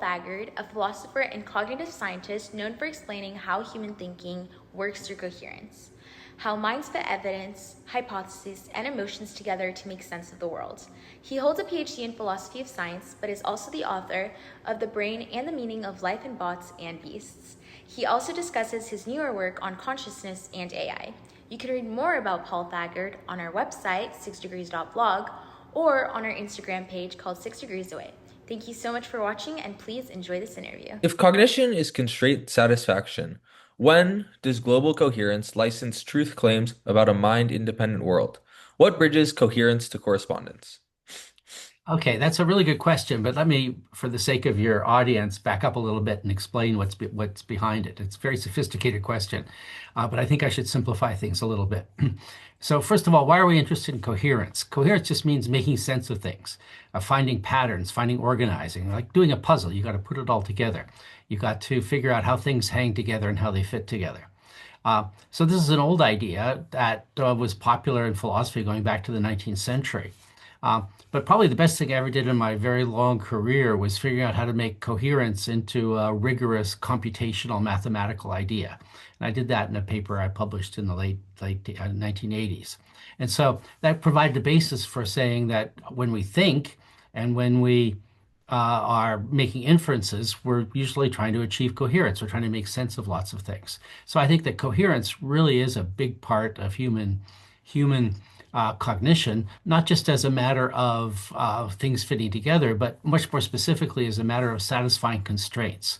Thagard, a philosopher and cognitive scientist known for explaining how human thinking works through coherence, how minds fit evidence, hypotheses, and emotions together to make sense of the world. He holds a PhD in philosophy of science, but is also the author of The Brain and the Meaning of Life in Bots and Beasts. He also discusses his newer work on consciousness and AI. You can read more about Paul Thagard on our website, 6degrees.blog, or on our Instagram page called 6 Degrees Away. Thank you so much for watching, and please enjoy this interview. If cognition is constraint satisfaction, when does global coherence license truth claims about a mind-independent world? What bridges coherence to correspondence? Okay, that's a really good question, but let me, for the sake of your audience, back up a little bit and explain what's behind it. It's a very sophisticated question, but I think I should simplify things a little bit. So first of all, why are we interested in coherence? Coherence just means making sense of things, finding patterns, finding organizing, like doing a puzzle. You got to put it all together. You got to figure out how things hang together and how they fit together. So this is an old idea that was popular in philosophy going back to the 19th century. But probably the best thing I ever did in my very long career was figuring out how to make coherence into a rigorous computational mathematical idea. And I did that in a paper I published in the late 1980s. And so that provided the basis for saying that when we think and when we are making inferences, we're usually trying to achieve coherence. We're trying to make sense of lots of things. So I think that coherence really is a big part of human cognition, not just as a matter of things fitting together, but much more specifically as a matter of satisfying constraints.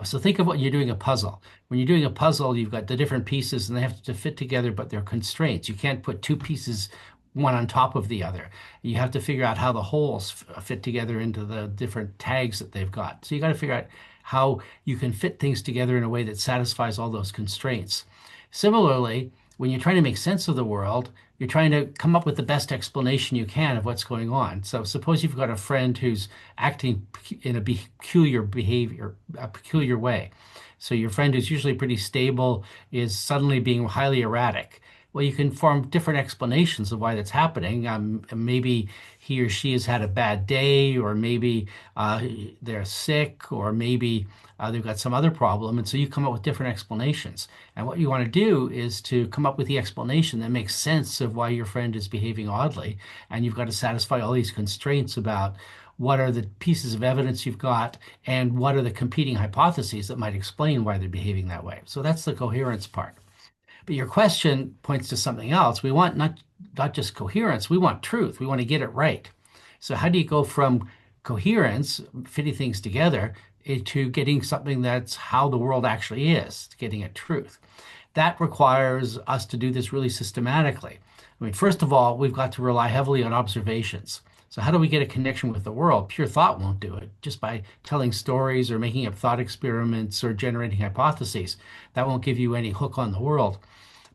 So think of what you're doing a puzzle. When you're doing a puzzle, you've got the different pieces and they have to fit together, but they're constraints. You can't put two pieces one on top of the other. You have to figure out how the holes fit together into the different tags that they've got. So you got to figure out how you can fit things together in a way that satisfies all those constraints. Similarly, when you're trying to make sense of the world, you're trying to come up with the best explanation you can of what's going on. So suppose you've got a friend who's acting in a peculiar behavior, a peculiar way. So your friend who's usually pretty stable is suddenly being highly erratic. Well, you can form different explanations of why that's happening. Maybe he or she has had a bad day, or maybe they're sick, or maybe they've got some other problem. And so you come up with different explanations. And what you want to do is to come up with the explanation that makes sense of why your friend is behaving oddly. And you've got to satisfy all these constraints about what are the pieces of evidence you've got and what are the competing hypotheses that might explain why they're behaving that way. So that's the coherence part. But your question points to something else. We want not just coherence, we want truth. We want to get it right. So how do you go from coherence, fitting things together, into getting something that's how the world actually is, getting at truth? That requires us to do this really systematically. I mean, first of all, we've got to rely heavily on observations. So how do we get a connection with the world? Pure thought won't do it. Just by telling stories or making up thought experiments or generating hypotheses, that won't give you any hook on the world.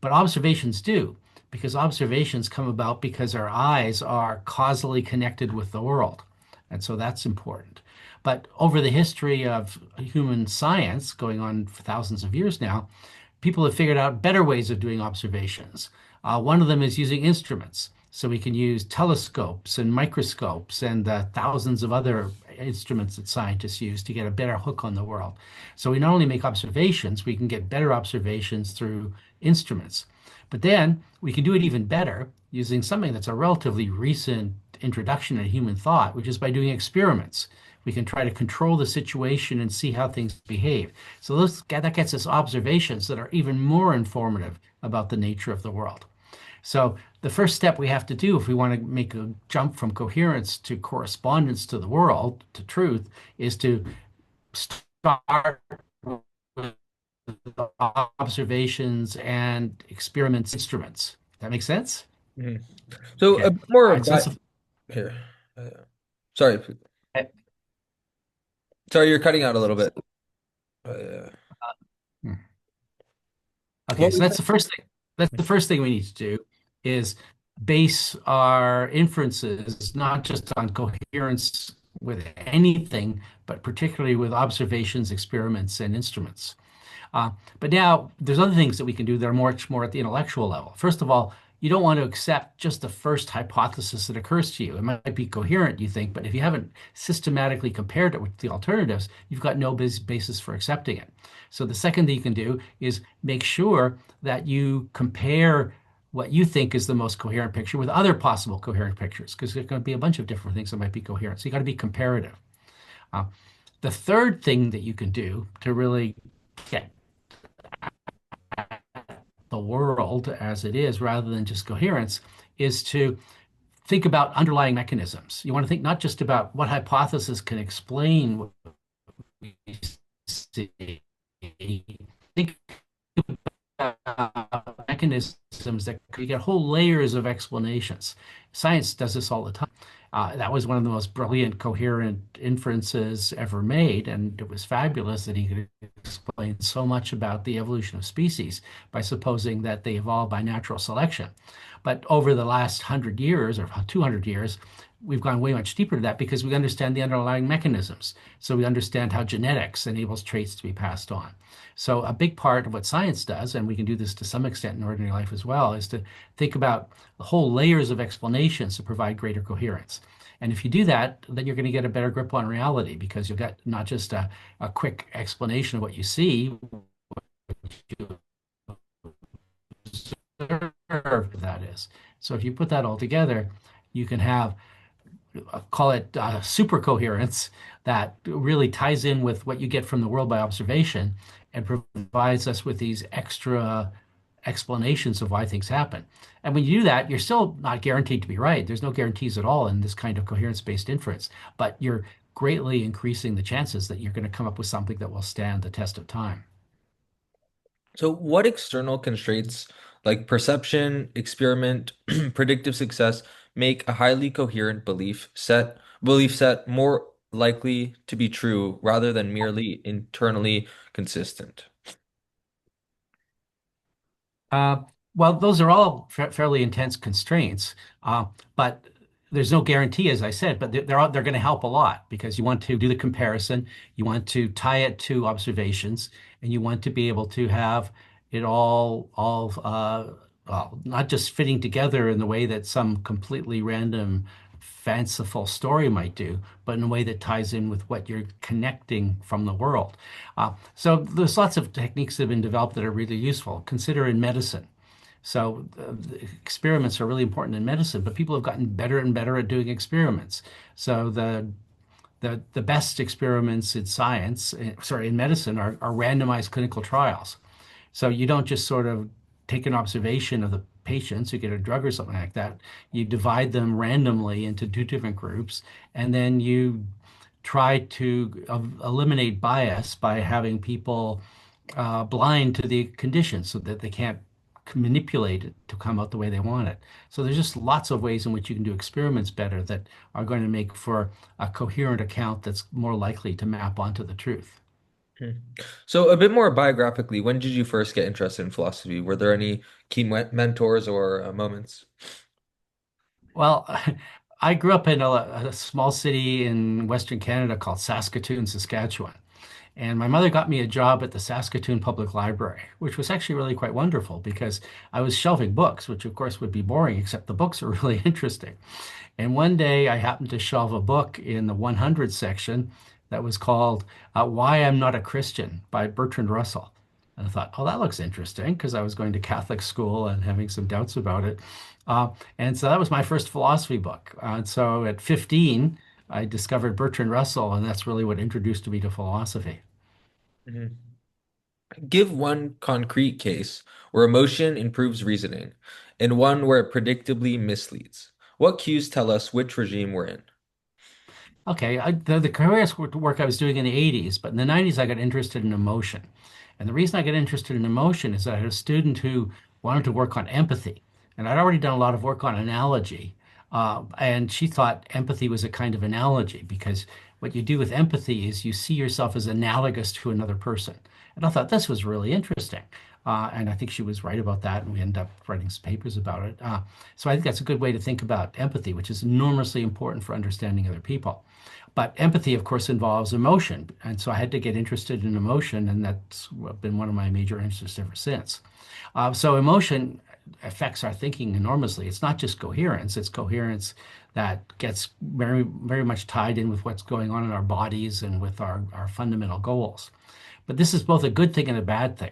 But observations do, because observations come about because our eyes are causally connected with the world. And so that's important. But over the history of human science, going on for thousands of years now, people have figured out better ways of doing observations. One of them is using instruments. So we can use telescopes and microscopes and thousands of other instruments that scientists use to get a better hook on the world. So we not only make observations, we can get better observations through instruments. But then we can do it even better using something that's a relatively recent introduction in human thought, which is by doing experiments. We can try to control the situation and see how things behave. So that gets us observations that are even more informative about the nature of the world. So the first step we have to do if we want to make a jump from coherence to correspondence to the world, to truth, is to start with observations and experiments, instruments. That makes sense? Mhm. So Okay. a bit more All right, so here. Uh, sorry, sorry, you're cutting out a little bit. Uh, okay, what so was that's the first thing. That's the first thing we need to do is base our inferences not just on coherence with anything, but particularly with observations, experiments, and instruments. But now there's other things that we can do that are much more at the intellectual level. First of all, you don't want to accept just the first hypothesis that occurs to you. It might be coherent, you think, but if you haven't systematically compared it with the alternatives, you've got no basis for accepting it. So the second thing you can do is make sure that you compare what you think is the most coherent picture with other possible coherent pictures, because there's going to be a bunch of different things that might be coherent. So you got to be comparative. Uh, the third thing that you can do to really get the world as it is, rather than just coherence, is to think about underlying mechanisms. You want to think not just about what hypothesis can explain what we see. Think mechanisms that you get whole layers of explanations. Science does this all the time. That was one of the most brilliant, coherent inferences ever made, and it was fabulous that he could explain so much about the evolution of species by supposing that they evolved by natural selection. But over the last 100 years or 200 years, we've gone way much deeper to that because we understand the underlying mechanisms. So we understand how genetics enables traits to be passed on. So a big part of what science does, and we can do this to some extent in ordinary life as well, is to think about the whole layers of explanations to provide greater coherence. And if you do that, then you're going to get a better grip on reality because you'll get not just a quick explanation of what you see, you observe that is. So if you put that all together, you can have call it super coherence that really ties in with what you get from the world by observation and provides us with these extra explanations of why things happen. And when you do that, you're still not guaranteed to be right. There's no guarantees at all in this kind of coherence-based inference, but you're greatly increasing the chances that you're going to come up with something that will stand the test of time. So, what external constraints like perception, experiment, predictive success make a highly coherent belief set more likely to be true rather than merely internally consistent? Uh, well, those are all fairly intense constraints, but there's no guarantee, as I said, but they're going to help a lot because you want to do the comparison, you want to tie it to observations, and you want to be able to have it all well, not just fitting together in the way that some completely random, fanciful story might do, but in a way that ties in with what you're connecting from the world. So there's lots of techniques that have been developed that are really useful. Consider in medicine. So experiments are really important in medicine, but people have gotten better and better at doing experiments. So the best experiments in science, sorry, in medicine are randomized clinical trials. So you don't just sort of take an observation of the patients who get a drug or something like that. You divide them randomly into two different groups, and then you try to eliminate bias by having people blind to the conditions so that they can't manipulate it to come out the way they want it. So there's just lots of ways in which you can do experiments better that are going to make for a coherent account that's more likely to map onto the truth. Hmm. So, a bit more biographically, when did you first get interested in philosophy? Were there any key mentors or moments? Well, I grew up in a small city in Western Canada called Saskatoon, Saskatchewan. And my mother got me a job at the Saskatoon Public Library, which was actually really quite wonderful because I was shelving books, which of course would be boring, except the books are really interesting. And one day I happened to shelve a book in the 100 section that was called Why I'm Not a Christian by Bertrand Russell. And I thought, oh, that looks interesting because I was going to Catholic school and having some doubts about it. And so that was my first philosophy book. And so at 15, I discovered Bertrand Russell, and that's really what introduced me to philosophy. Mhm. Give one concrete case where emotion improves reasoning and one where it predictably misleads. What cues tell us which regime we're in? Okay, the career work I was doing in the 80s, but in the 90s I got interested in emotion. And the reason I got interested in emotion is that I had a student who wanted to work on empathy. And I'd already done a lot of work on analogy. And she thought empathy was a kind of analogy because what you do with empathy is you see yourself as analogous to another person. And I thought this was really interesting. And I think she was right about that. And we ended up writing some papers about it. So I think that's a good way to think about empathy, which is enormously important for understanding other people. But empathy, of course, involves emotion. And so I had to get interested in emotion, and that's been one of my major interests ever since. So emotion affects our thinking enormously. It's not just coherence, it's coherence that gets very, very much tied in with what's going on in our bodies and with our fundamental goals. But this is both a good thing and a bad thing.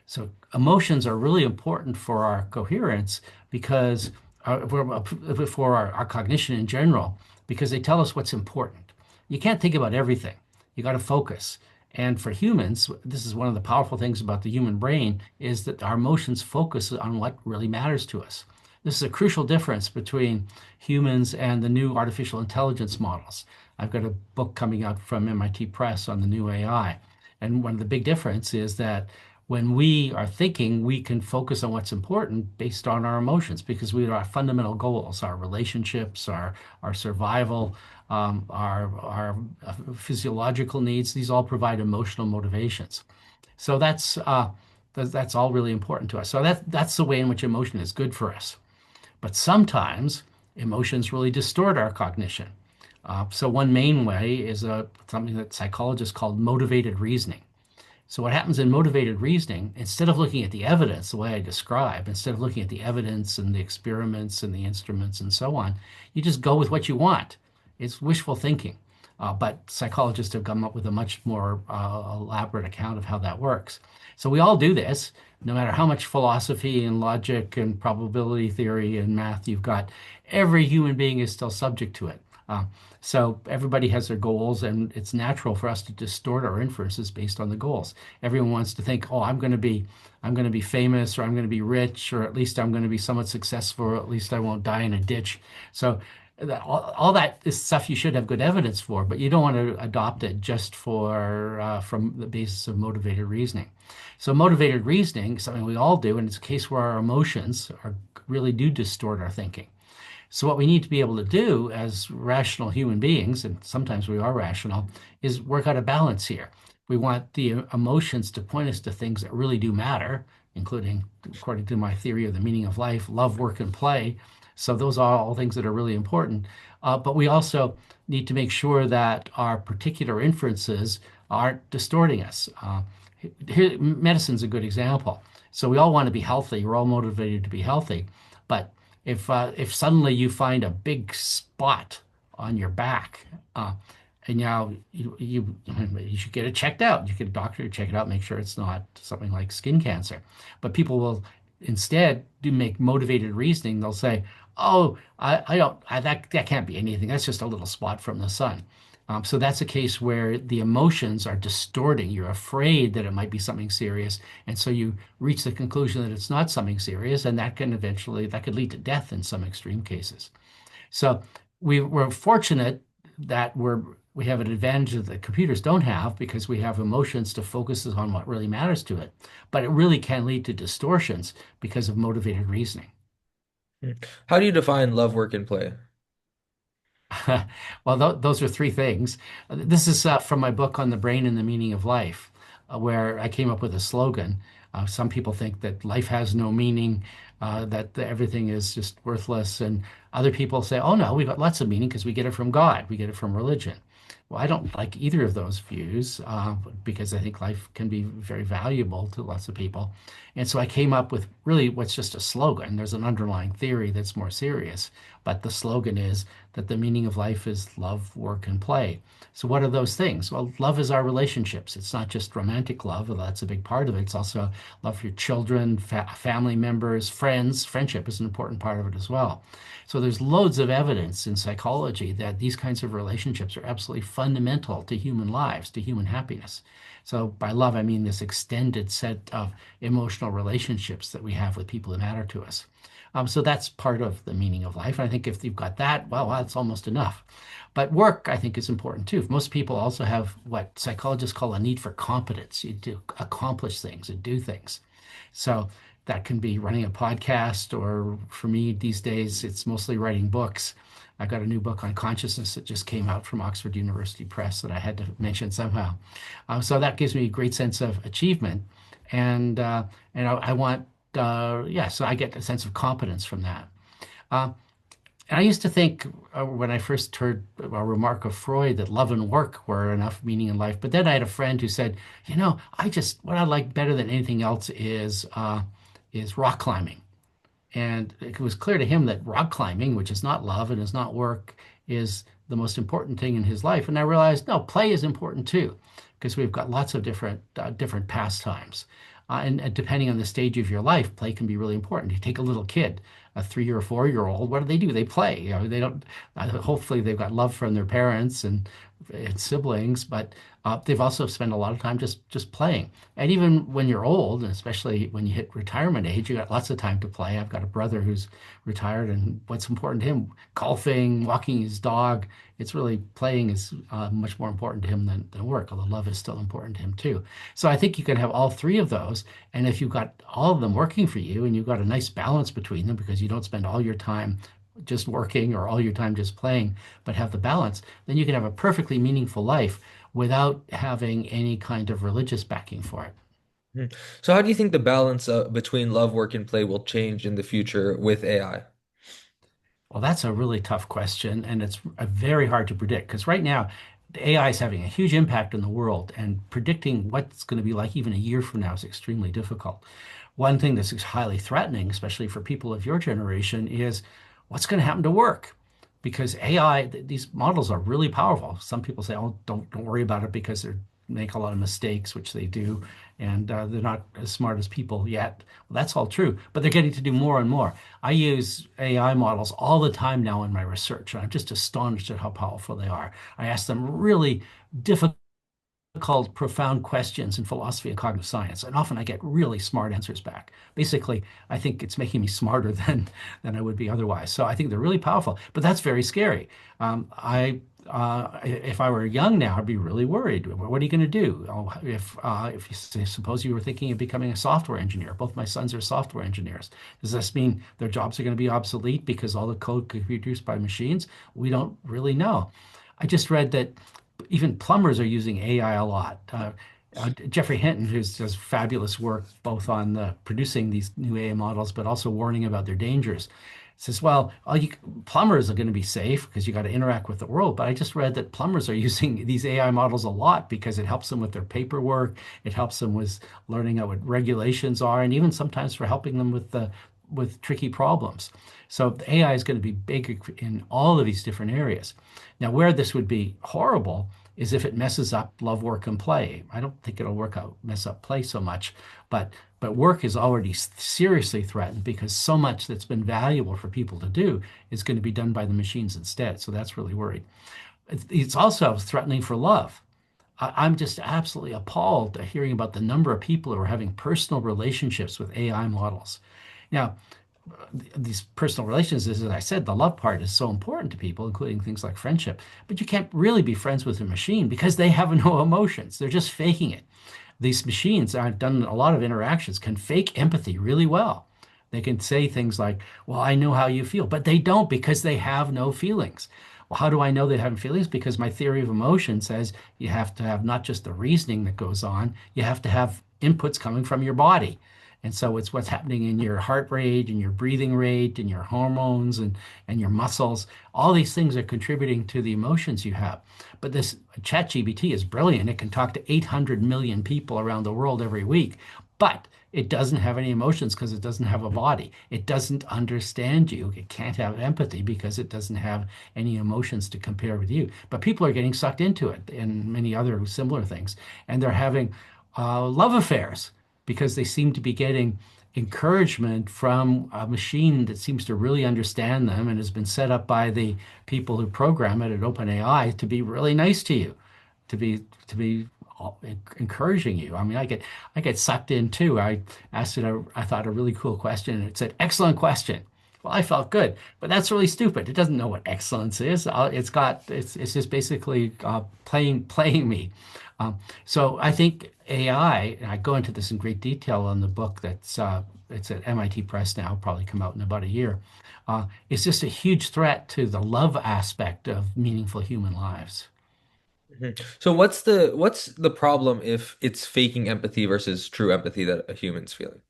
So emotions are really important for our coherence because for our cognition in general, because they tell us what's important. You can't think about everything. You got to focus. And for humans, this is one of the powerful things about the human brain is that our emotions focus on what really matters to us. This is a crucial difference between humans and the new artificial intelligence models. I've got a book coming out from MIT Press on the new AI. And one of the big difference is that when we are thinking, we can focus on what's important based on our emotions because we have our fundamental goals, our relationships, our survival, our physiological needs. These all provide emotional motivations. So that's all really important to us. So that's the way in which emotion is good for us. But sometimes emotions really distort our cognition. So one main way is something that psychologists call motivated reasoning. So what happens in motivated reasoning, instead of looking at the evidence the way I described, instead of looking at the evidence and the experiments and the instruments and so on, you just go with what you want. It's wishful thinking. But psychologists have come up with a much more elaborate account of how that works. So we all do this, no matter how much philosophy and logic and probability theory and math you've got, every human being is still subject to it. So everybody has their goals, and it's natural for us to distort our inferences based on the goals. Everyone wants to think, oh, I'm going to be famous, or I'm going to be rich, or at least I'm going to be somewhat successful, or at least I won't die in a ditch. So all that is stuff you should have good evidence for, but you don't want to adopt it just from the basis of motivated reasoning. So motivated reasoning is something we all do, and it's a case where our emotions really do distort our thinking. So what we need to be able to do as rational human beings, and sometimes we are rational, is work out a balance here. We want the emotions to point us to things that really do matter, including, according to my theory of the meaning of life, love, work, and play. So those are all things that are really important. But we also need to make sure that our particular inferences aren't distorting us. Medicine's a good example. So we all want to be healthy. We're all motivated to be healthy. But if suddenly you find a big spot on your back, and now you should get it checked out. You get a doctor to check it out, make sure it's not something like skin cancer. But people will instead do make motivated reasoning. They'll say, "Oh, that can't be anything. That's just a little spot from the sun." So that's a case where the emotions are distorting. You're afraid that it might be something serious, and so you reach the conclusion that it's not something serious, and that could lead to death in some extreme cases. So we're fortunate that we have an advantage that the computers don't have because we have emotions to focus on what really matters to it. But it really can lead to distortions because of motivated reasoning. How do you define love, work, and play? Well, those are three things. This is from my book on the brain and the meaning of life, where I came up with a slogan. Some people think that life has no meaning, that everything is just worthless. And other people say, oh, no, we've got lots of meaning because we get it from God, we get it from religion. Well, I don't like either of those views because I think life can be very valuable to lots of people. And so I came up with really what's just a slogan. There's an underlying theory that's more serious, but the slogan is that the meaning of life is love, work, and play. So what are those things? Well, love is our relationships. It's not just romantic love, although that's a big part of it. It's also love for your children, family members, friends. Friendship is an important part of it as well. So there's loads of evidence in psychology that these kinds of relationships are absolutely fundamental to human lives, to human happiness. So by love, I mean this extended set of emotional relationships that we have with people who matter to us. So that's part of the meaning of life. And I think if you've got that, well, that's almost enough. But work, I think, is important too. Most people also have what psychologists call a need for competence. You do accomplish things and do things. So that can be running a podcast, or for me these days, it's mostly writing books. I've got a new book on consciousness that just came out from Oxford University Press that I had to mention somehow. So that gives me a great sense of achievement. And I want, so I get a sense of competence from that. And I used to think when I first heard a remark of Freud that love and work were enough meaning in life. But then I had a friend who said, what I like better than anything else is rock climbing. And it was clear to him that rock climbing, which is not love and is not work, is the most important thing in his life. And I realized, no, play is important too, because we've got lots of different pastimes. And depending on the stage of your life, play can be really important. You take a little kid, a 3 or 4 year old, what do? They play. You know, they don't. Hopefully, they've got love from their parents and siblings, but they've also spent a lot of time just playing. And even when you're old, and especially when you hit retirement age, you got lots of time to play. I've got a brother who's retired, and what's important to him, golfing, walking his dog. It's really playing is much more important to him than work, although love is still important to him too. So I think you can have all three of those. And if you've got all of them working for you and you've got a nice balance between them because you don't spend all your time just working or all your time just playing, but have the balance, then you can have a perfectly meaningful life without having any kind of religious backing for it. Mhm. So how do you think the balance between love, work, and play will change in the future with AI? Well, that's a really tough question, and it's very hard to predict because right now, the AI is having a huge impact in the world, and predicting what's going to be like even a year from now is extremely difficult. One thing that's highly threatening, especially for people of your generation, is what's going to happen to work? Because AI, these models are really powerful. Some people say, "Oh, don't worry about it because they make a lot of mistakes," which they do, and they're not as smart as people yet. Well, that's all true, but they're getting to do more and more. I use AI models all the time now in my research, and I'm just astonished at how powerful they are. I ask them really difficult, profound questions in philosophy and cognitive science, and often I get really smart answers back. Basically, I think it's making me smarter than I would be otherwise. So I think they're really powerful, but that's very scary. If I were young now, I'd be really worried. What are you going to do? Oh, if suppose you were thinking of becoming a software engineer, both my sons are software engineers. Does this mean their jobs are going to be obsolete because all the code could be produced by machines? We don't really know. I just read that even plumbers are using AI a lot. Jeffrey Hinton, who does fabulous work both on producing these new AI models, but also warning about their dangers, says, well, plumbers are going to be safe because you got to interact with the world. But I just read that plumbers are using these AI models a lot because it helps them with their paperwork. It helps them with learning out what regulations are, and even sometimes for helping them with tricky problems. So the AI is going to be big in all of these different areas. Now, where this would be horrible is if it messes up love, work, and play. I don't think it'll mess up play so much, but work is already seriously threatened because so much that's been valuable for people to do is going to be done by the machines instead. So that's really worried. It's also threatening for love. I'm just absolutely appalled at hearing about the number of people who are having personal relationships with AI models. Now, these personal relations, as I said, the love part is so important to people, including things like friendship. But you can't really be friends with a machine because they have no emotions. They're just faking it. These machines, I've done a lot of interactions, can fake empathy really well. They can say things like, well, I know how you feel, but they don't because they have no feelings. Well, how do I know they have feelings? Because my theory of emotion says you have to have not just the reasoning that goes on, you have to have inputs coming from your body. And so it's what's happening in your heart rate and your breathing rate and your hormones and your muscles. All these things are contributing to the emotions you have. But this ChatGPT is brilliant. It can talk to 800 million people around the world every week, but it doesn't have any emotions because it doesn't have a body. It doesn't understand you. It can't have empathy because it doesn't have any emotions to compare with you. But people are getting sucked into it and many other similar things. And they're having love affairs because they seem to be getting encouragement from a machine that seems to really understand them and has been set up by the people who program it at OpenAI to be really nice to you, to be encouraging you. I mean, I get sucked in too. I asked it I thought a really cool question, and it said, "Excellent question." Well, I felt good, but that's really stupid. It doesn't know what excellence is. It's just basically playing me. So I think AI, and I go into this in great detail in the book it's at MIT Press now, probably come out in about a year. It's just a huge threat to the love aspect of meaningful human lives. Mhm. So what's the problem if it's faking empathy versus true empathy that a human's feeling?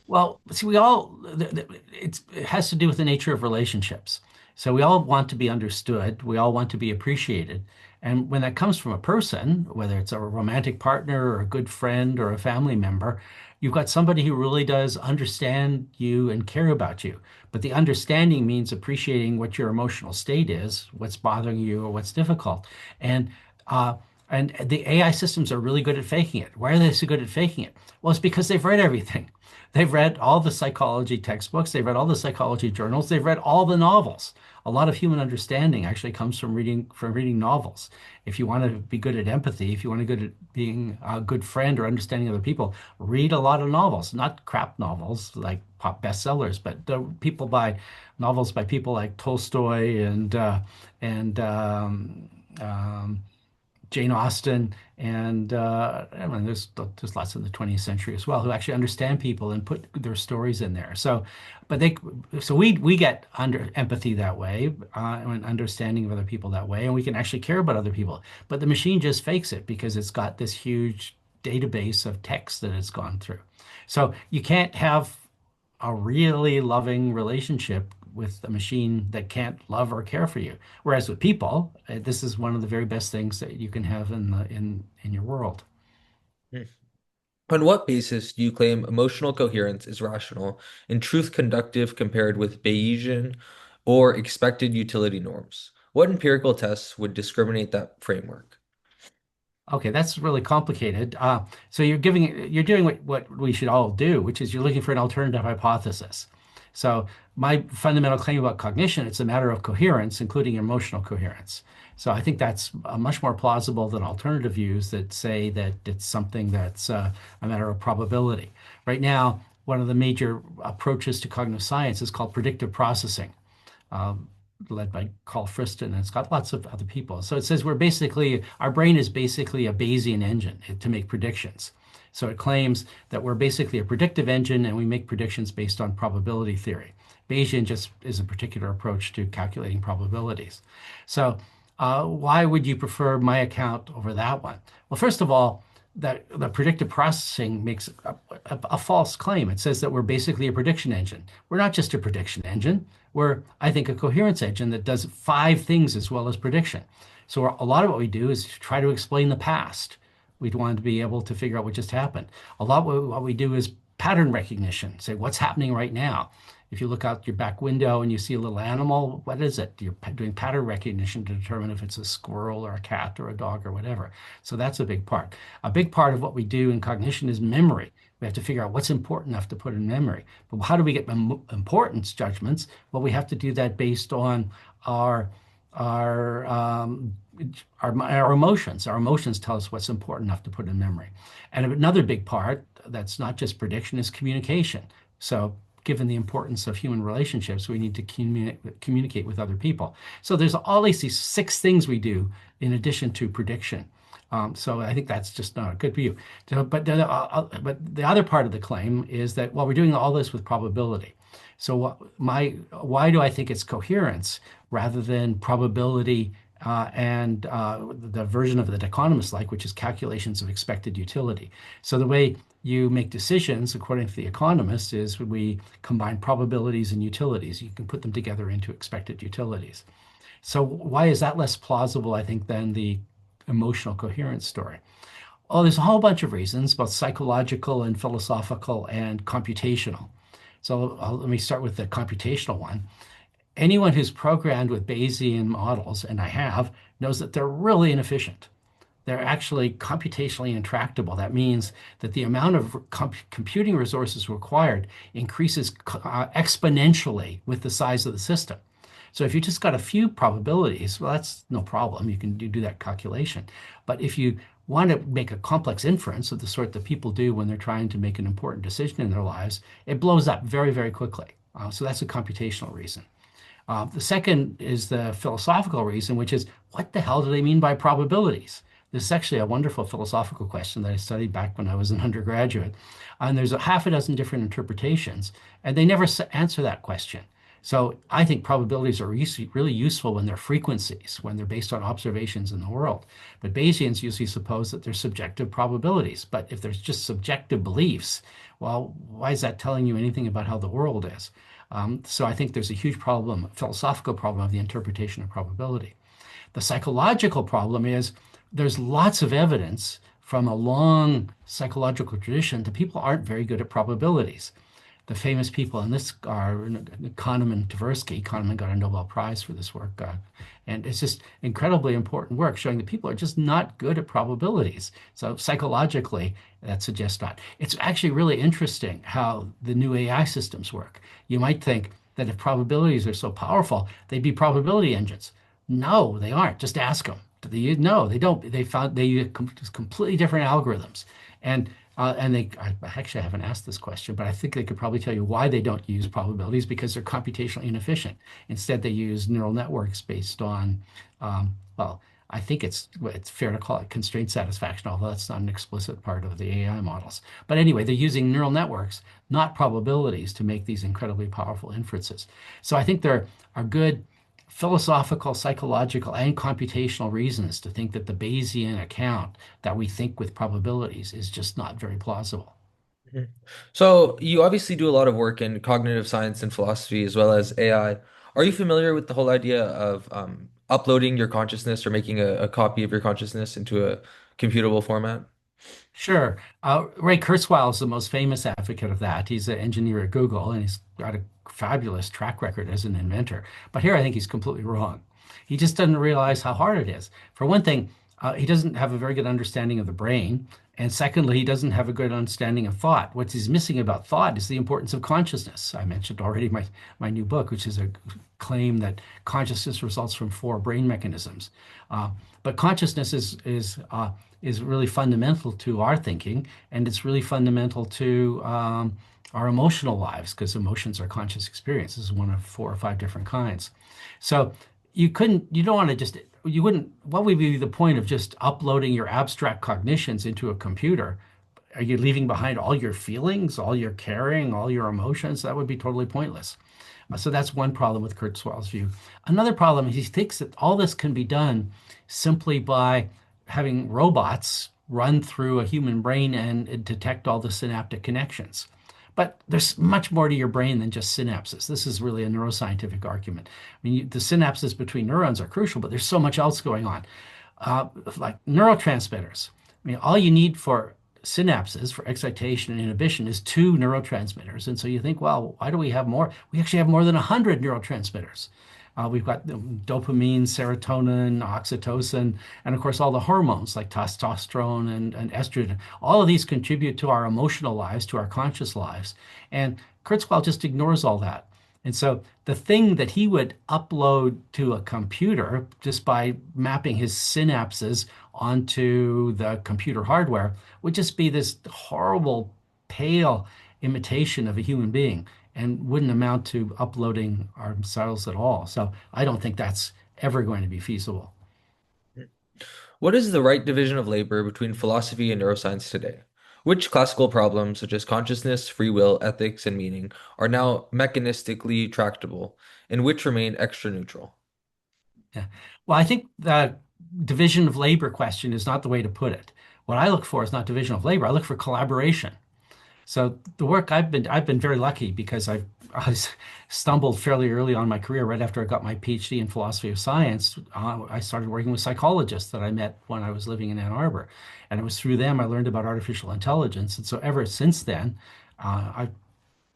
Well, see, it has to do with the nature of relationships. So we all want to be understood. We all want to be appreciated. And when that comes from a person, whether it's a romantic partner or a good friend or a family member, You've got somebody who really does understand you and care about you. But the understanding means appreciating what your emotional state is, what's bothering you or what's difficult. And uh, and the AI systems are really good at faking it. Why are they so good at faking it? Well, it's because they've read everything. They've read all the psychology textbooks, they've read all the psychology journals, they've read all the novels. A lot of human understanding actually comes from reading novels. If you want to be good at empathy, if you want to be good at being a good friend or understanding other people, read a lot of novels, not crap novels like pop bestsellers, but the people by novels by people like Tolstoy and Jane Austen, and I mean, there's lots in the 20th century as well who actually understand people and put their stories in there. But we get under empathy that way, and understanding of other people that way, and we can actually care about other people. But the machine just fakes it because it's got this huge database of text that it's gone through. So you can't have a really loving relationship with a machine that can't love or care for you. Whereas with people, this is one of the very best things that you can have in your world. Hmm. On what basis do you claim emotional coherence is rational and truth conductive compared with Bayesian or expected utility norms? What empirical tests would discriminate that framework? Okay, that's really complicated. So you're doing what we should all do, which is you're looking for an alternative hypothesis. So my fundamental claim about cognition, it's a matter of coherence, including emotional coherence. So I think that's much more plausible than alternative views that say that it's something that's a matter of probability. Right now, one of the major approaches to cognitive science is called predictive processing. Um, Led by Carl Friston, and it's got lots of other people. So it says our brain is basically a Bayesian engine to make predictions. So it claims that we're basically a predictive engine and we make predictions based on probability theory. Bayesian just is a particular approach to calculating probabilities. So why would you prefer my account over that one? Well, first of all, that the predictive processing makes a false claim. It says that we're basically a prediction engine. We're not just a prediction engine. We're, I think, a coherence engine that does 5 things as well as prediction. So a lot of what we do is try to explain the past. We'd want to be able to figure out what just happened. A lot of what we do is pattern recognition, say what's happening right now. If you look out your back window and you see a little animal, what is it? You're doing pattern recognition to determine if it's a squirrel or a cat or a dog or whatever. So that's a big part. A big part of what we do in cognition is memory. We have to figure out what's important enough to put in memory. But how do we get importance judgments? Well, we have to do that based on our our um, our emotions. Our emotions tell us what's important enough to put in memory. And another big part that's not just prediction is communication. So given the importance of human relationships, we need to communicate with other people. So there's all these 6 things we do in addition to prediction. So I think that's just not a good view. So, but the other part of the claim is that, well, we're doing all this with probability. So why do I think it's coherence rather than probability and the version of that economists like, which is calculations of expected utility? So the way you make decisions, according to the economists, is we combine probabilities and utilities. You can put them together into expected utilities. So why is that less plausible, I think, than the emotional coherence story? Oh, there's a whole bunch of reasons, both psychological and philosophical and computational. So let me start with the computational one. Anyone who's programmed with Bayesian models, and I have, knows that they're really inefficient. They're actually computationally intractable. That means that the amount of computing resources required increases exponentially with the size of the system. So if you just got a few probabilities, well, that's no problem. You can do that calculation. But if you want to make a complex inference of the sort that people do when they're trying to make an important decision in their lives, it blows up very, very quickly. So that's a computational reason. The second is the philosophical reason, which is what the hell do they mean by probabilities? This is actually a wonderful philosophical question that I studied back when I was an undergraduate. And there's a half a dozen different interpretations, and they never answer that question. So I think probabilities are really useful when they're frequencies, when they're based on observations in the world. But Bayesians usually suppose that they're subjective probabilities. But if there's just subjective beliefs, well, why is that telling you anything about how the world is? So I think there's a huge problem, a philosophical problem of the interpretation of probability. The psychological problem is there's lots of evidence from a long psychological tradition that people aren't very good at probabilities. The famous people in this are Kahneman and Tversky. Kahneman got a Nobel Prize for this work. And it's just incredibly important work showing that people are just not good at probabilities. So psychologically, that suggests not. It's actually really interesting how the new AI systems work. You might think that if probabilities are so powerful, they'd be probability engines. No, they aren't. Just ask them. No, they don't. They use completely different algorithms. And I actually haven't asked this question, but I think they could probably tell you why they don't use probabilities because they're computationally inefficient. Instead, they use neural networks based on, well, I think it's fair to call it constraint satisfaction, although that's not an explicit part of the AI models. But anyway, they're using neural networks, not probabilities, to make these incredibly powerful inferences. So I think there are good philosophical, psychological, and computational reasons to think that the Bayesian account that we think with probabilities is just not very plausible. Mhm. So you obviously do a lot of work in cognitive science and philosophy as well as AI. Are you familiar with the whole idea of uploading your consciousness or making a copy of your consciousness into a computable format? Sure. Ray Kurzweil is the most famous advocate of that. He's an engineer at Google, and he's got a fabulous track record as an inventor. But here I think he's completely wrong. He just doesn't realize how hard it is. For one thing, he doesn't have a very good understanding of the brain. And secondly, he doesn't have a good understanding of thought. What he's missing about thought is the importance of consciousness. I mentioned already my new book, which is a claim that consciousness results from four brain mechanisms. But consciousness is really fundamental to our thinking, and it's really fundamental to our emotional lives because emotions are conscious experiences, one of four or five different kinds. So you don't want to just, you wouldn't, what would be the point of just uploading your abstract cognitions into a computer? Are you leaving behind all your feelings, all your caring, all your emotions? That would be totally pointless. So that's one problem with Kurzweil's view. Another problem is he thinks that all this can be done simply by having robots run through a human brain and detect all the synaptic connections. But there's much more to your brain than just synapses. This is really a neuroscientific argument. I mean, the synapses between neurons are crucial, but there's so much else going on. Like neurotransmitters. I mean, all you need for synapses for excitation and inhibition is two neurotransmitters. And so you think, well, why do we have more? We actually have more than 100 neurotransmitters. We've got dopamine, serotonin, oxytocin, and of course all the hormones like testosterone and estrogen. All of these contribute to our emotional lives, to our conscious lives. And Kurzweil just ignores all that. And so the thing that he would upload to a computer just by mapping his synapses onto the computer hardware would just be this horrible, pale imitation of a human being and wouldn't amount to uploading our cells at all. So I don't think that's ever going to be feasible. What is the right division of labor between philosophy and neuroscience today? Which classical problems, such as consciousness, free will, ethics, and meaning, are now mechanistically tractable, and which remain extra neutral? Yeah. Well, I think the division of labor question is not the way to put it. What I look for is not division of labor. I look for collaboration. So the work I've been very lucky because I stumbled fairly early on in my career. Right after I got my PhD in philosophy of science, I started working with psychologists that I met when I was living in Ann Arbor, and it was through them I learned about artificial intelligence. And so ever since then, I've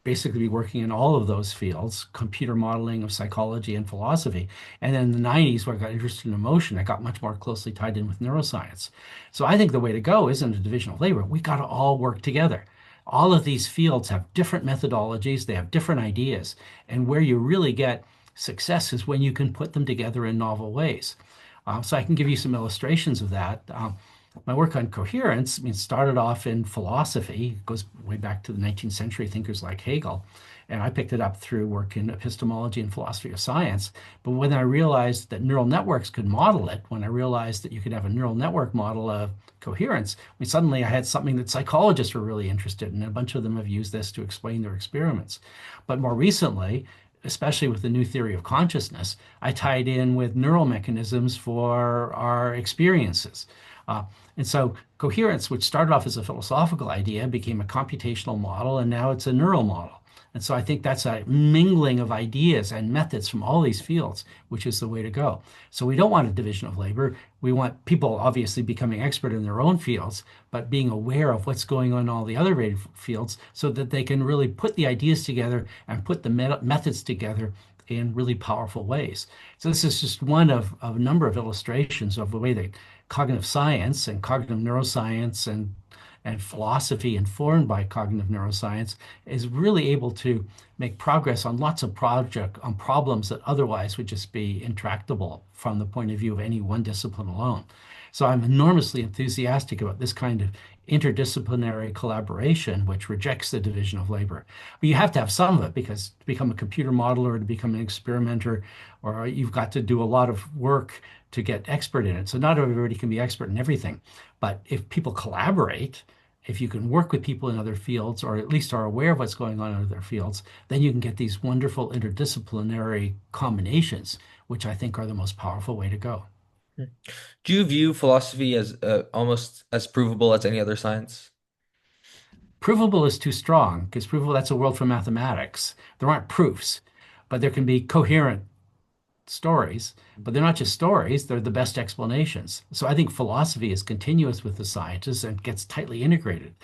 basically be working in all of those fields, computer modeling of psychology and philosophy. And then in the 90s, where I got interested in emotion, I got much more closely tied in with neuroscience. So I think the way to go isn't a division of labor. We got to all work together. All of these fields have different methodologies, they have different ideas. And where you really get success is when you can put them together in novel ways. So I can give you some illustrations of that. My work on coherence, I mean, started off in philosophy, it goes way back to the 19th century thinkers like Hegel. And I picked it up through work in epistemology and philosophy of science. But when I realized that neural networks could model it, when I realized that you could have a neural network model of coherence, I mean, suddenly I had something that psychologists were really interested in. And a bunch of them have used this to explain their experiments. But more recently, especially with the new theory of consciousness, I tied in with neural mechanisms for our experiences. And so coherence, which started off as a philosophical idea, became a computational model, and now it's a neural model. And so I think that's a mingling of ideas and methods from all these fields, which is the way to go. So we don't want a division of labor. We want people obviously becoming expert in their own fields, but being aware of what's going on in all the other fields so that they can really put the ideas together and put the methods together in really powerful ways. So this is just one of a number of illustrations of the way that cognitive science and cognitive neuroscience and philosophy informed by cognitive neuroscience is really able to make progress on lots of on problems that otherwise would just be intractable from the point of view of any one discipline alone. So I'm enormously enthusiastic about this kind of interdisciplinary collaboration, which rejects the division of labor. But you have to have some of it because to become a computer modeler, to become an experimenter, or you've got to do a lot of work to get expert in it. So not everybody can be expert in everything. But if people collaborate, if you can work with people in other fields, or at least are aware of what's going on in other fields, then you can get these wonderful interdisciplinary combinations, which I think are the most powerful way to go. Do you view philosophy as almost as provable as any other science? Provable is too strong because provable, that's a world from mathematics. There aren't proofs, but there can be coherent stories, but they're not just stories, they're the best explanations. So I think philosophy is continuous with the sciences and gets tightly integrated.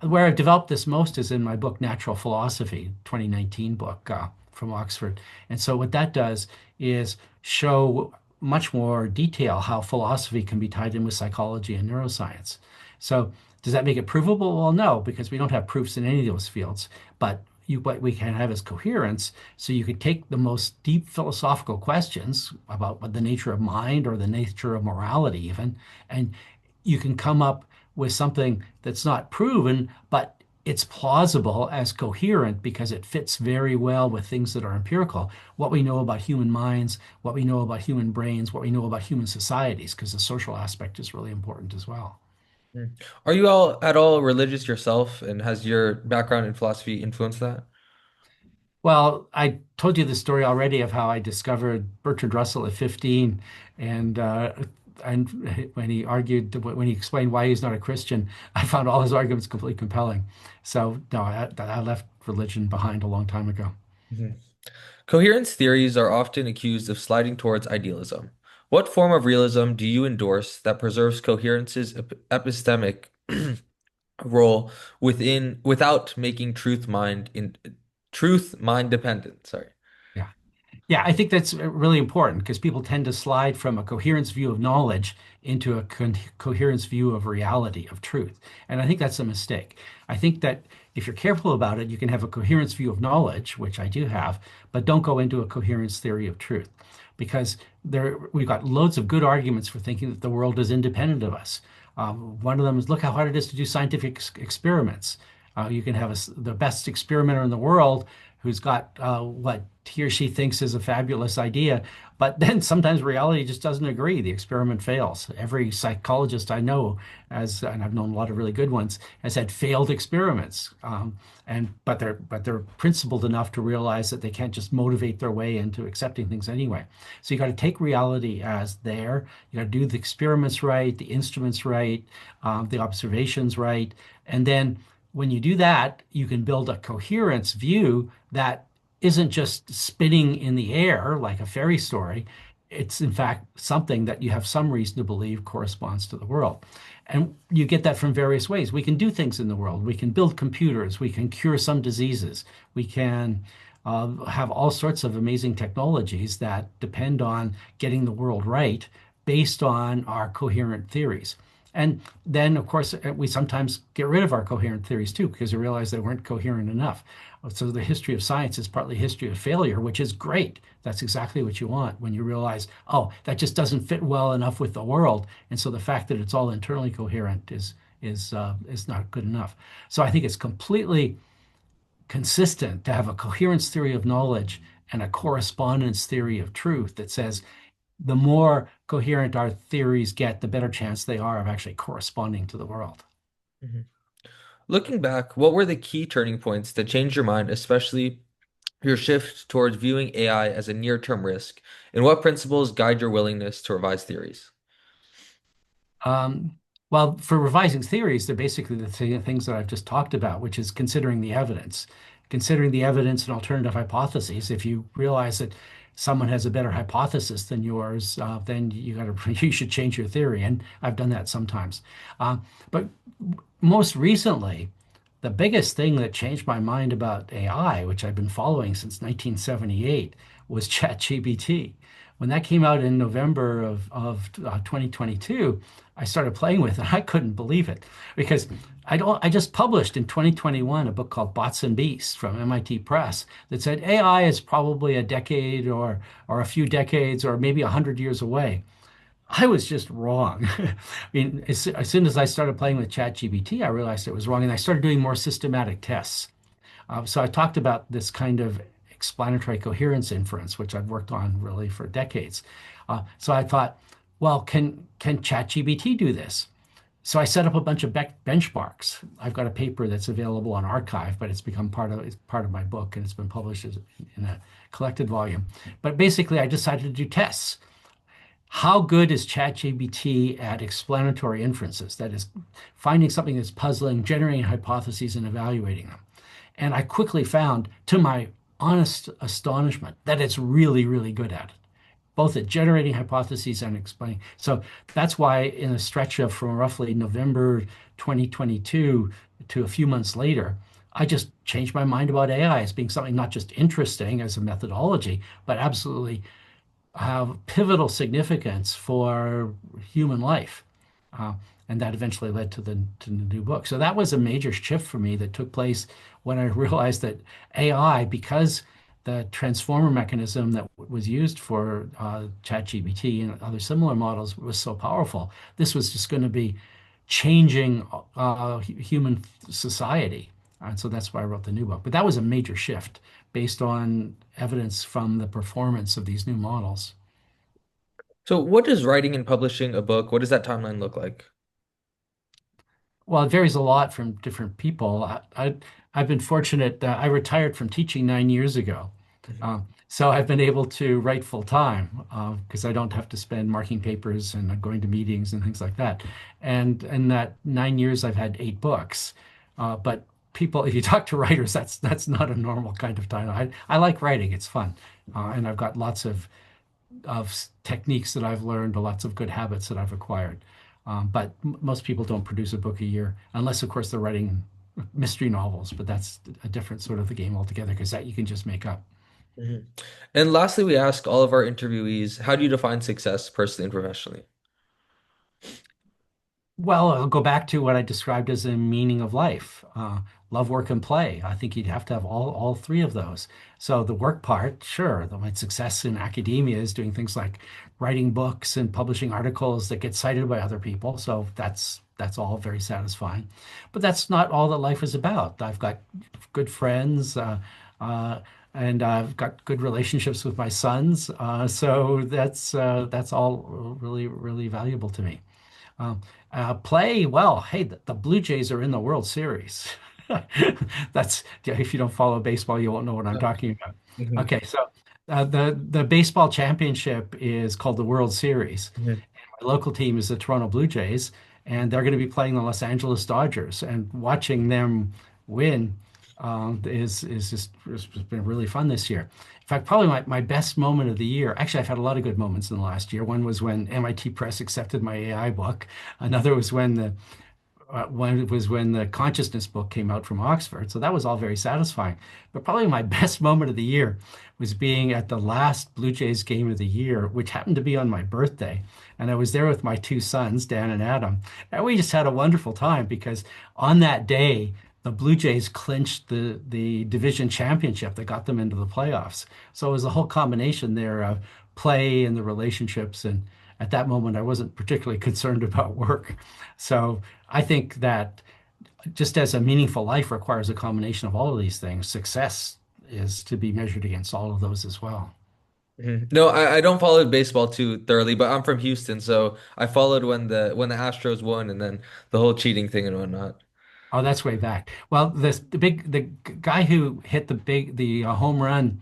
Where I've developed this most is in my book, Natural Philosophy, 2019 book from Oxford. And so what that does is show much more detail how philosophy can be tied in with psychology and neuroscience. So does that make it provable? Well, no, because we don't have proofs in any of those fields. But what we can have is coherence. So you could take the most deep philosophical questions about what the nature of mind or the nature of morality even, and you can come up with something that's not proven, but it's plausible as coherent because it fits very well with things that are empirical. What we know about human minds, what we know about human brains, what we know about human societies, because the social aspect is really important as well. Mm. Are you all at all religious yourself, and has your background in philosophy influenced that? Well, I told you the story already of how I discovered Bertrand Russell at 15, and when he argued, when he explained why he's not a Christian, I found all his arguments completely compelling. So no, I left religion behind a long time ago. Mhm. Coherence theories are often accused of sliding towards idealism. What form of realism do you endorse that preserves coherence's epistemic role without making truth mind dependent? Sorry. Yeah. Yeah, I think that's really important because people tend to slide from a coherence view of knowledge into a coherence view of reality, of truth. And I think that's a mistake. I think that if you're careful about it, you can have a coherence view of knowledge, which I do have, but don't go into a coherence theory of truth because we've got loads of good arguments for thinking that the world is independent of us. One of them is look how hard it is to do scientific experiments. You can have the best experimenter in the world who's got what he or she thinks is a fabulous idea, but then sometimes reality just doesn't agree. The experiment fails. Every psychologist I know, and I've known a lot of really good ones, has had failed experiments. But they're principled enough to realize that they can't just motivate their way into accepting things anyway. So you got to take reality as there. You got to do the experiments right, the instruments right, the observations right, and then when you do that, you can build a coherence view that isn't just spinning in the air like a fairy story. It's in fact something that you have some reason to believe corresponds to the world. And you get that from various ways. We can do things in the world. We can build computers. We can cure some diseases. We can have all sorts of amazing technologies that depend on getting the world right based on our coherent theories. And then, of course, we sometimes get rid of our coherent theories too, because we realize they weren't coherent enough. So the history of science is partly history of failure, which is great. That's exactly what you want when you realize, oh, that just doesn't fit well enough with the world. And so the fact that it's all internally coherent is not good enough. So I think it's completely consistent to have a coherence theory of knowledge and a correspondence theory of truth that says the more coherent our theories get, the better chance they are of actually corresponding to the world. Mhm. Looking back, what were the key turning points that changed your mind, especially your shift towards viewing AI as a near-term risk, and what principles guide your willingness to revise theories? Um, well, for revising theories, they're basically the things that I've just talked about, which is considering the evidence. considering the evidence and alternative hypotheses. If you realize that someone has a better hypothesis than yours, then you should change your theory. And I've done that sometimes. But most recently, the biggest thing that changed my mind about AI, which I've been following since 1978, was ChatGPT. When that came out in November of 2022, I started playing with it. I couldn't believe it because I just published in 2021 a book called Bots and Beasts from MIT Press that said AI is probably a decade or a few decades or maybe 100 years away. I was just wrong. I mean, as soon as I started playing with ChatGPT, I realized it was wrong, and I started doing more systematic tests. So I talked about this kind of explanatory coherence inference, which I've worked on really for decades. So I thought, well, can ChatGPT do this? So I set up a bunch of benchmarks. I've got a paper that's available on archive, but it's part of my book, and it's been published in a collected volume. But basically, I decided to do tests. How good is ChatGPT at explanatory inferences? That is, finding something that's puzzling, generating hypotheses, and evaluating them. And I quickly found, to my honest astonishment, that it's really, really good at it, both at generating hypotheses and explaining. So that's why, in a stretch of from roughly November 2022 to a few months later, I just changed my mind about AI as being something not just interesting as a methodology, but absolutely have pivotal significance for human life. Uh, and that eventually led to the new book. So that was a major shift for me that took place when I realized that AI, because the transformer mechanism that was used for ChatGPT and other similar models was so powerful, this was just going to be changing human society. And so that's why I wrote the new book. But that was a major shift based on evidence from the performance of these new models. So what does writing and publishing a book, what does that timeline look like? Well, it varies a lot from different people. I've been fortunate that I retired from teaching 9 years ago. Mhm. So I've been able to write full time because I don't have to spend marking papers and going to meetings and things like that. And in that 9 years, I've had 8 books. But people, if you talk to writers, that's not a normal kind of time. I like writing; it's fun, and I've got lots of techniques that I've learned, lots of good habits that I've acquired. But most people don't produce a book a year, unless, of course, they're writing mystery novels. But that's a different sort of the game altogether, because that you can just make up. Mhm. And lastly, we ask all of our interviewees, how do you define success personally and professionally? Well, I'll go back to what I described as the meaning of life. Love, work, and play. I think you'd have to have all three of those. So the work part, sure, my success in academia is doing things like writing books and publishing articles that get cited by other people. So that's all very satisfying. But that's not all that life is about. I've got good friends, uh, and I've got good relationships with my sons. So that's all really, really valuable to me. Um, Play well. Hey, the Blue Jays are in the World Series. That's if you don't follow baseball, you won't know what I'm Oh. talking about. Mhm. Okay, so the baseball championship is called the World Series. Mhm. My local team is the Toronto Blue Jays, and they're going to be playing the Los Angeles Dodgers. And watching them win is just it's been really fun this year. In fact, probably my best moment of the year. Actually, I've had a lot of good moments in the last year. One was when MIT Press accepted my AI book. Another was when the consciousness book came out from Oxford. So that was all very satisfying. But probably my best moment of the year was being at the last Blue Jays game of the year, which happened to be on my birthday. And I was there with my two sons, Dan and Adam. And we just had a wonderful time because on that day, the Blue Jays clinched the division championship that got them into the playoffs. So it was a whole combination there of play and the relationships. And at that moment, I wasn't particularly concerned about work. So I think that just as a meaningful life requires a combination of all of these things, success is to be measured against all of those as well. Mhm. No, I don't follow baseball too thoroughly, but I'm from Houston, so I followed when the Astros won and then the whole cheating thing and whatnot. Oh, that's way back. Well, the guy who hit the home run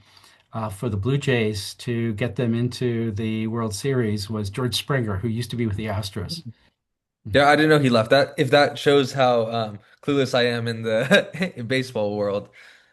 for the Blue Jays to get them into the World Series was George Springer, who used to be with the Astros. Yeah, I didn't know he left. That if that shows how clueless I am in the in baseball world.